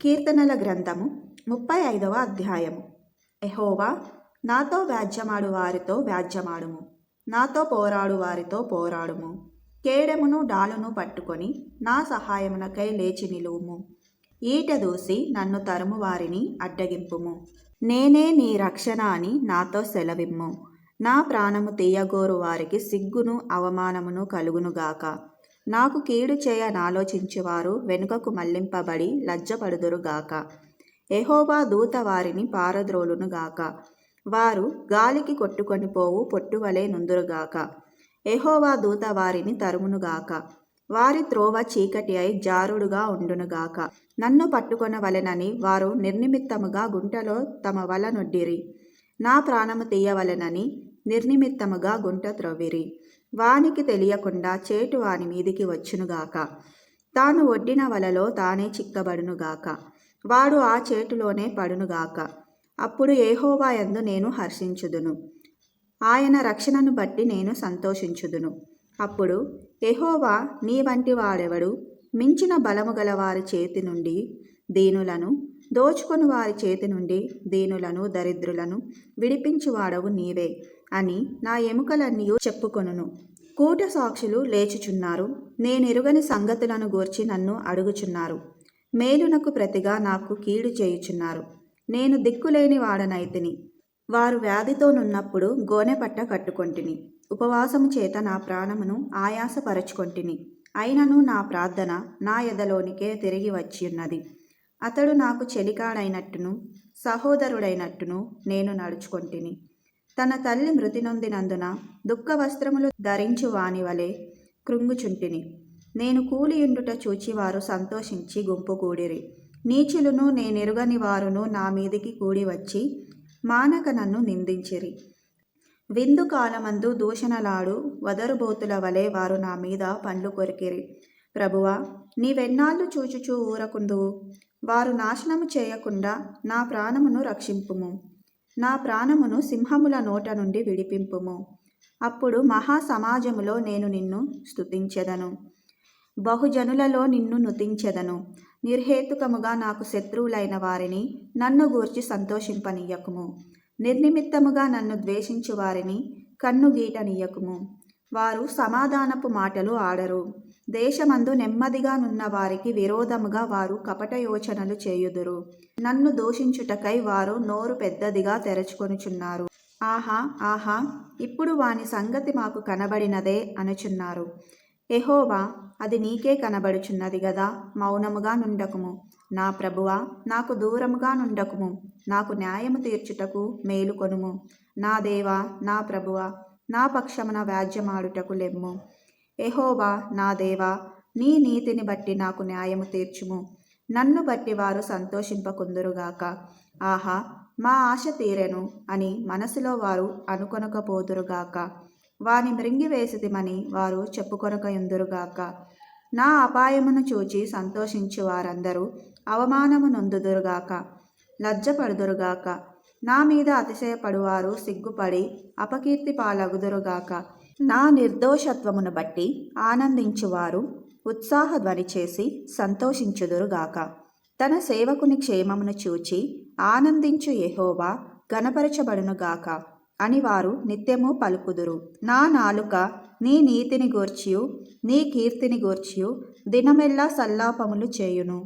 కీర్తనల గ్రంథము 35వ అధ్యాయము. యెహోవా, నాతో వ్యాజ్యమాడు వారితో వ్యాజ్యమాడుము, నాతో పోరాడు వారితో పోరాడుము. కేడెమును డాలును పట్టుకొని నా సహాయమునకై లేచి నిలువుము. ఈట దూసి నన్ను తరుము వారిని అడ్డగింపుము. నేనే నీ రక్షణ అని నాతో సెలవిమ్ము. నా ప్రాణము తీయగోరు వారికి సిగ్గును అవమానమును కలుగునుగాక. నాకు కీడు చేయ నాలోచించువారు వెనుకకు మళ్లింపబడి లజ్జపడుదురుగాక. యెహోవా దూత వారిని పారద్రోలునుగాక. వారు గాలికి కొట్టుకొని పోవు పొట్టువలే నుందురుగాక. యెహోవా దూత వారిని తరుమునుగాక. వారి త్రోవ చీకటి అయి జారుడుగా ఉండునుగాక. నన్ను పట్టుకొనవలెనని వారు నిర్నిమిత్తముగా గుంటలో తమ వల నొడ్డిరి. నా ప్రాణము తీయవలెనని నిర్నిమిత్తముగా గుంట త్రవ్విరి. వానికి తెలియకుండా చేటు వాని మీదికి వచ్చునుగాక. తాను ఒడ్డిన వలలో తానే చిక్కబడునుగాక. వాడు ఆ చేటులోనే పడునుగాక. అప్పుడు యెహోవా యందు నేను హర్షించుదును, ఆయన రక్షణను బట్టి నేను సంతోషించుదును. అప్పుడు యెహోవా, నీ వంటి వాడెవడు? మించిన బలము గల వారి చేతి నుండి దీనులను, దోచుకొని వారి చేతి నుండి దీనులను దరిద్రులను విడిపించువాడవు నీవే అని నా ఎముకలన్నీ చెప్పుకొనును. కూట సాక్షులు లేచుచున్నారు. నేనెరుగని సంగతులను గూర్చి నన్ను అడుగుచున్నారు. మేలునకు ప్రతిగా నాకు కీడు చేయుచున్నారు. నేను దిక్కులేని వాడనైతిని. వారు వ్యాధితోనున్నప్పుడు గోనెపట్ట కట్టుకొంటిని. ఉపవాసము చేత నా ప్రాణమును ఆయాసపరచుకొంటిని. అయినను నా ప్రార్థన నా ఎదలోనికే తిరిగి వచ్చియున్నది. అతడు నాకు చెలికాడైనట్టును సహోదరుడైనట్టును నేను నడుచుకొంటిని. తన తల్లి మృతి నొందినందున దుఃఖ వస్త్రములు ధరించు వాని వలె కృంగుచుంటిని. నేను కూలియుండుట చూచి వారు సంతోషించి గుంపుకూడిరి. నీచులును నేనెరుగని వారును నా మీదికి కూడి వచ్చి మానక నన్ను నిందించిరి. విందు కాలమందు దూషణలాడు వదరుబోతుల వలె వారు నా మీద పండ్లు కొరికిరి. ప్రభువా, నీవెన్నాళ్ళు చూచుచూ ఊరకుందువు? వారు నాశనము చేయకుండా నా ప్రాణమును రక్షింపుము. నా ప్రాణమును సింహముల నోట నుండి విడిపింపుము. అప్పుడు మహాసమాజములో నేను నిన్ను స్తుతించెదను, బహుజనులలో నిన్ను నుతించెదను. నిర్హేతుకముగా నాకు శత్రువులైన వారిని నన్ను గూర్చి సంతోషింపనీయకుము. నిర్నిమిత్తముగా నన్ను ద్వేషించు వారిని కన్నుగీటనీయకుము. వారు సమాధానపు మాటలు ఆడరు. దేశమందు నెమ్మదిగా నున్న వారికి విరోధముగా వారు కపట యోచనలు చేయుదురు. నన్ను దూషించుటకై వారు నోరు పెద్దదిగా తెరచుకొనుచున్నారు. ఆహా, ఆహా, ఇప్పుడు వాని సంగతి మాకు కనబడినదే అనుచున్నారు. యెహోవా, అది నీకే కనబడుచున్నది గదా. మౌనముగా నుండకుము. నా ప్రభువా, నాకు దూరముగా నుండకుము. నాకు న్యాయము తీర్చుటకు మేలుకొనుము. నా దేవా, నా ప్రభువా, నా పక్షమున వ్యాజ్యమాడుటకు లెమ్ము. యెహోవా, నా దేవా, నీ నీతిని బట్టి నాకు న్యాయము తీర్చుము. నన్ను బట్టి వారు సంతోషింపకుందురుగాక. ఆహా, మా ఆశ తీరెను అని మనసులో వారు అనుకొనకపోదురుగాక. వాని మృంగివేసితిమని వారు చెప్పుకొనకయుందురుగాక. నా అపాయమును చూచి సంతోషించు వారందరూ అవమానము నొందుదురుగాక, లజ్జపడుదురుగాక. నా మీద అతిశయపడువారు సిగ్గుపడి అపకీర్తి పాలగుదురుగాక. నా నిర్దోషత్వమును బట్టి ఆనందించువారు ఉత్సాహధ్వని చేసి సంతోషించుదురుగాక. తన సేవకుని క్షేమమును చూచి ఆనందించు యెహోవా ఘనపరచబడునుగాక అని వారు నిత్యము పలుకుదురు. నా నాలుక నీ నీతిని గూర్చియు నీ కీర్తిని గూర్చియు దినమెల్లా సల్లాపములు చేయును.